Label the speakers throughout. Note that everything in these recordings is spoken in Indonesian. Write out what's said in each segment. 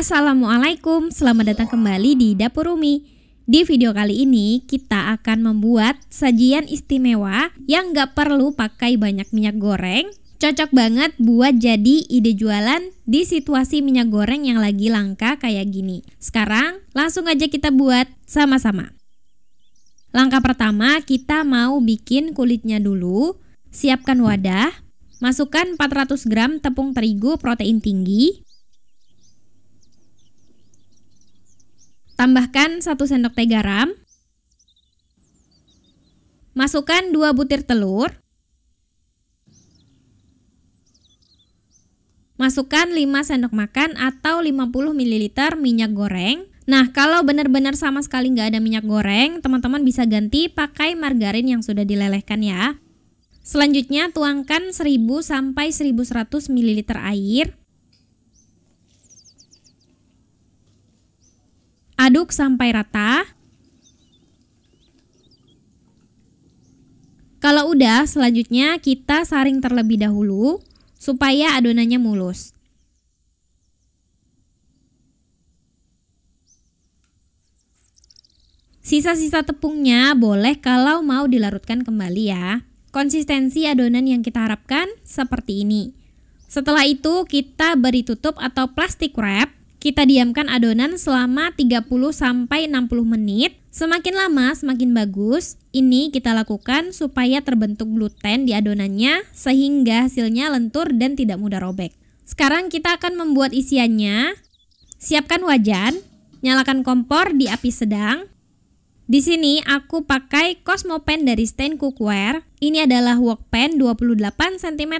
Speaker 1: Assalamualaikum, selamat datang kembali di Dapur Umi. Di video kali ini kita akan membuat sajian istimewa yang gak perlu pakai banyak minyak goreng. Cocok banget buat jadi ide jualan di situasi minyak goreng yang lagi langka kayak gini. Sekarang langsung aja kita buat sama-sama. Langkah pertama, kita mau bikin kulitnya dulu. Siapkan wadah, masukkan 400 gram tepung terigu protein tinggi. Tambahkan 1 sendok teh garam. Masukkan 2 butir telur. Masukkan 5 sendok makan atau 50 ml minyak goreng. Nah, kalau benar-benar sama sekali nggak ada minyak goreng, teman-teman bisa ganti pakai margarin yang sudah dilelehkan ya. Selanjutnya tuangkan 1000 sampai 1100 ml air. Aduk sampai rata. Kalau udah, selanjutnya kita saring terlebih dahulu supaya adonannya mulus. Sisa-sisa tepungnya boleh kalau mau dilarutkan kembali ya. Konsistensi adonan yang kita harapkan seperti ini. Setelah itu kita beri tutup atau plastik wrap. Kita diamkan adonan selama 30 sampai 60 menit. Semakin lama semakin bagus. Ini kita lakukan supaya terbentuk gluten di adonannya sehingga hasilnya lentur dan tidak mudah robek. Sekarang kita akan membuat isiannya. Siapkan wajan, nyalakan kompor di api sedang. Di sini aku pakai Cosmo Pan dari Stain Cookware. Ini adalah wok pan 28 cm.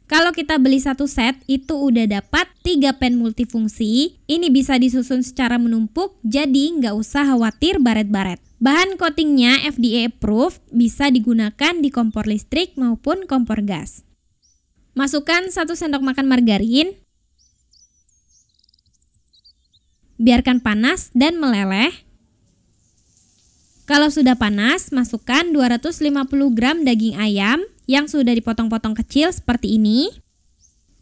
Speaker 1: Kalau kita beli satu set itu udah dapat 3 pan multifungsi. Ini bisa disusun secara menumpuk, jadi nggak usah khawatir baret-baret. Bahan coatingnya FDA approved, bisa digunakan di kompor listrik maupun kompor gas. Masukkan 1 sendok makan margarin. Biarkan panas dan meleleh. Kalau sudah panas, masukkan 250 gram daging ayam yang sudah dipotong-potong kecil seperti ini.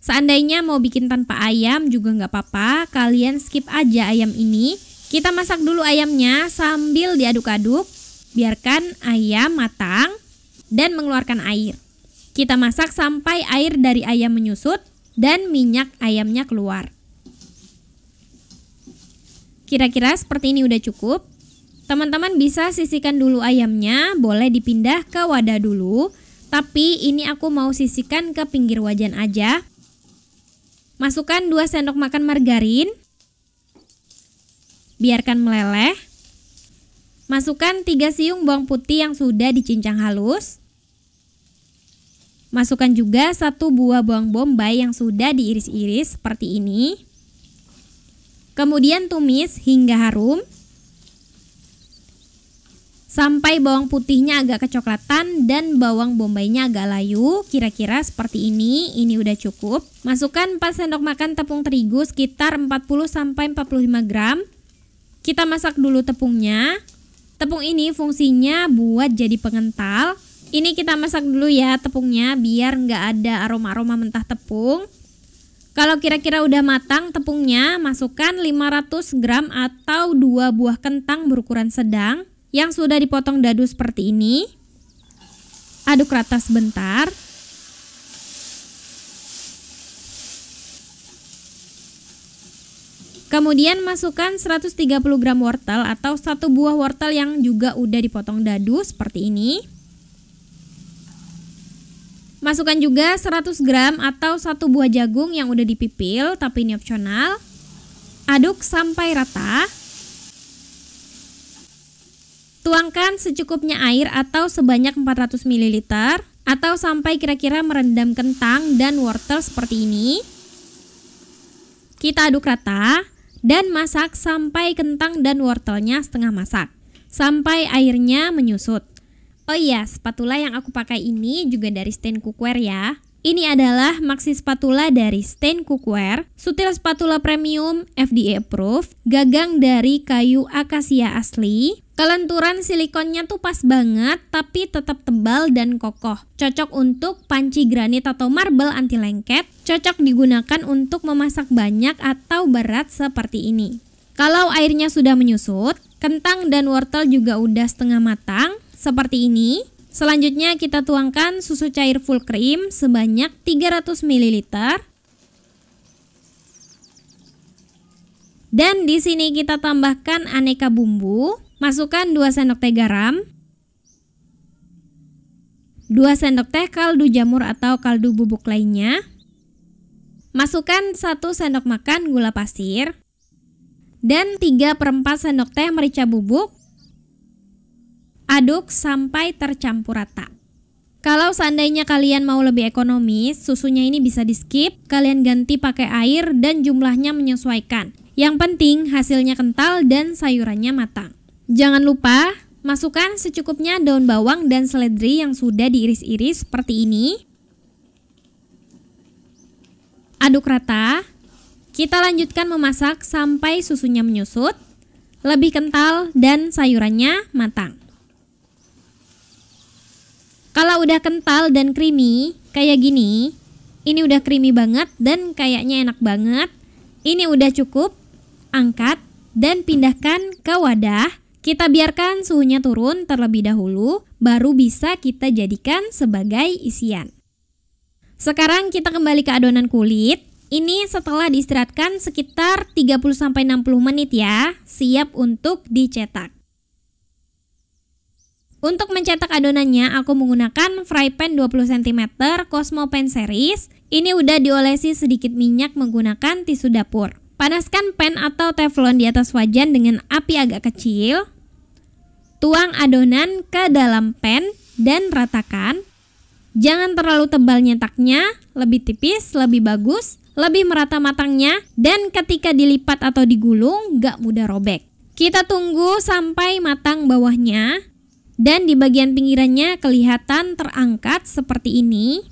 Speaker 1: Seandainya mau bikin tanpa ayam juga nggak apa-apa, kalian skip aja ayam ini. Kita masak dulu ayamnya sambil diaduk-aduk, biarkan ayam matang dan mengeluarkan air. Kita masak sampai air dari ayam menyusut dan minyak ayamnya keluar. Kira-kira seperti ini udah cukup. Teman-teman bisa sisihkan dulu ayamnya, boleh dipindah ke wadah dulu. Tapi ini aku mau sisihkan ke pinggir wajan aja. Masukkan 2 sendok makan margarin. Biarkan meleleh. Masukkan 3 siung bawang putih yang sudah dicincang halus. Masukkan juga 1 buah bawang bombay yang sudah diiris-iris seperti ini. Kemudian tumis hingga harum. Sampai bawang putihnya agak kecoklatan dan bawang bombaynya agak layu, kira-kira seperti ini udah cukup. Masukkan 4 sendok makan tepung terigu sekitar 40 sampai 45 gram. Kita masak dulu tepungnya. Tepung ini fungsinya buat jadi pengental. Ini kita masak dulu ya tepungnya biar nggak ada aroma-aroma mentah tepung. Kalau kira-kira udah matang tepungnya, masukkan 500 gram atau 2 buah kentang berukuran sedang yang sudah dipotong dadu seperti ini. Aduk rata sebentar. Kemudian masukkan 130 gram wortel atau 1 buah wortel yang juga udah dipotong dadu seperti ini. Masukkan juga 100 gram atau 1 buah jagung yang udah dipipil, tapi ini opsional. Aduk sampai rata. Tuangkan secukupnya air atau sebanyak 400 ml atau sampai kira-kira merendam kentang dan wortel seperti ini. Kita aduk rata dan masak sampai kentang dan wortelnya setengah masak, sampai airnya menyusut. Oh iya, spatula yang aku pakai ini juga dari Stain Cookware ya. Ini adalah maxi spatula dari Stain Cookware, sutil spatula premium, FDA approved, gagang dari kayu akasia asli. Kelenturan silikonnya tuh pas banget, tapi tetap tebal dan kokoh. Cocok untuk panci granit atau marble anti lengket, cocok digunakan untuk memasak banyak atau berat seperti ini. Kalau airnya sudah menyusut, kentang dan wortel juga udah setengah matang, seperti ini. Selanjutnya kita tuangkan susu cair full cream sebanyak 300 ml. Dan di sini kita tambahkan aneka bumbu. Masukkan 2 sendok teh garam, 2 sendok teh kaldu jamur atau kaldu bubuk lainnya. Masukkan 1 sendok makan gula pasir dan 3/4 sendok teh merica bubuk. Aduk sampai tercampur rata. Kalau seandainya kalian mau lebih ekonomis, susunya ini bisa di skip, kalian ganti pakai air dan jumlahnya menyesuaikan. Yang penting hasilnya kental dan sayurannya matang. Jangan lupa masukkan secukupnya daun bawang dan seledri yang sudah diiris-iris seperti ini. Aduk rata. Kita lanjutkan memasak sampai susunya menyusut, lebih kental dan sayurannya matang. Kalau udah kental dan creamy kayak gini, ini udah creamy banget dan kayaknya enak banget. Ini udah cukup, angkat dan pindahkan ke wadah. Kita biarkan suhunya turun terlebih dahulu, baru bisa kita jadikan sebagai isian. Sekarang kita kembali ke adonan kulit. Ini setelah diistirahatkan sekitar 30-60 menit ya, siap untuk dicetak. Untuk mencetak adonannya, aku menggunakan fry pan 20 cm Cosmo Pan Series. Ini udah diolesi sedikit minyak menggunakan tisu dapur. Panaskan pan atau teflon di atas wajan dengan api agak kecil. Tuang adonan ke dalam pan dan ratakan. Jangan terlalu tebal nyetaknya, lebih tipis, lebih bagus, lebih merata matangnya, dan ketika dilipat atau digulung gak mudah robek. Kita tunggu sampai matang bawahnya, dan di bagian pinggirannya kelihatan terangkat seperti ini.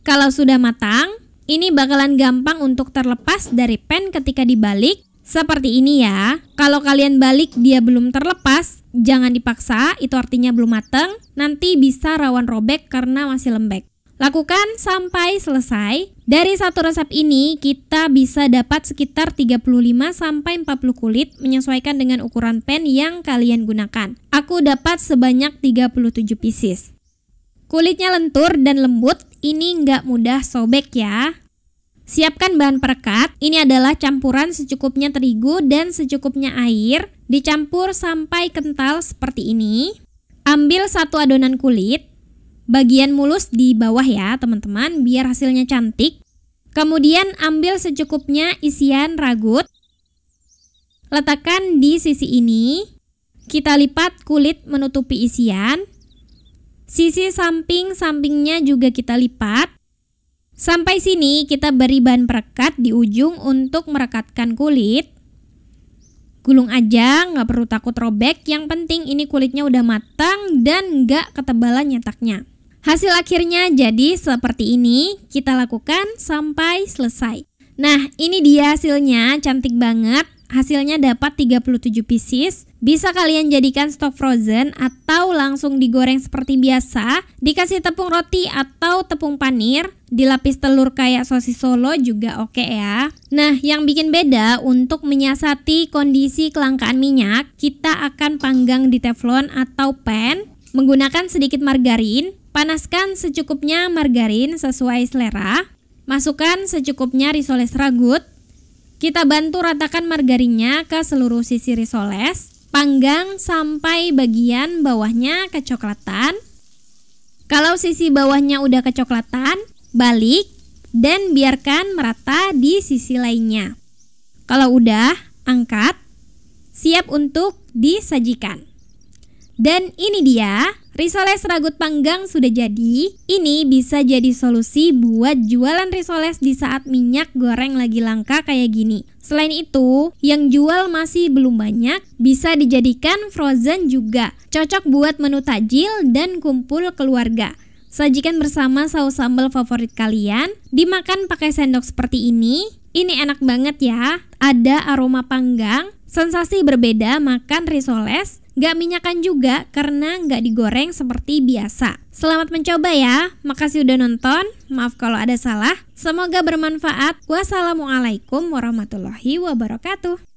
Speaker 1: Kalau sudah matang, ini bakalan gampang untuk terlepas dari pan ketika dibalik. Seperti ini ya. Kalau kalian balik dia belum terlepas, jangan dipaksa, itu artinya belum matang. Nanti bisa rawan robek karena masih lembek. Lakukan sampai selesai. Dari satu resep ini kita bisa dapat sekitar 35-40 kulit menyesuaikan dengan ukuran pan yang kalian gunakan. Aku dapat sebanyak 37 pieces. Kulitnya lentur dan lembut, ini nggak mudah sobek ya. Siapkan bahan perekat. Ini adalah campuran secukupnya terigu dan secukupnya air. Dicampur sampai kental seperti ini. Ambil satu adonan kulit, bagian mulus di bawah ya teman-teman, biar hasilnya cantik. Kemudian ambil secukupnya isian ragut. Letakkan di sisi ini. Kita lipat kulit menutupi isian. Sisi samping-sampingnya juga kita lipat. Sampai sini kita beri bahan perekat di ujung untuk merekatkan kulit. Gulung aja, nggak perlu takut robek. Yang penting ini kulitnya udah matang dan nggak ketebalan nyetaknya. Hasil akhirnya jadi seperti ini. Kita lakukan sampai selesai. Nah, ini dia hasilnya, cantik banget. Hasilnya dapat 37 pieces. Bisa kalian jadikan stok frozen atau langsung digoreng seperti biasa. Dikasih tepung roti atau tepung panir. Dilapis telur kayak sosis Solo juga oke ya. Nah, yang bikin beda untuk menyiasati kondisi kelangkaan minyak, kita akan panggang di teflon atau pan menggunakan sedikit margarin. Panaskan secukupnya margarin sesuai selera. Masukkan secukupnya risoles ragut. Kita bantu ratakan margarinnya ke seluruh sisi risoles. Panggang sampai bagian bawahnya kecoklatan. Kalau sisi bawahnya udah kecoklatan, balik dan biarkan merata di sisi lainnya. Kalau udah, angkat. Siap untuk disajikan. Dan ini dia, risoles ragut panggang sudah jadi. Ini bisa jadi solusi buat jualan risoles di saat minyak goreng lagi langka kayak gini. Selain itu, yang jual masih belum banyak, bisa dijadikan frozen juga. Cocok buat menu takjil dan kumpul keluarga. Sajikan bersama saus sambal favorit kalian. Dimakan pakai sendok seperti ini. Ini enak banget ya. Ada aroma panggang, sensasi berbeda makan risoles. Gak minyakan juga karena gak digoreng seperti biasa. Selamat mencoba ya. Makasih udah nonton. Maaf kalau ada salah. Semoga bermanfaat. Wassalamualaikum warahmatullahi wabarakatuh.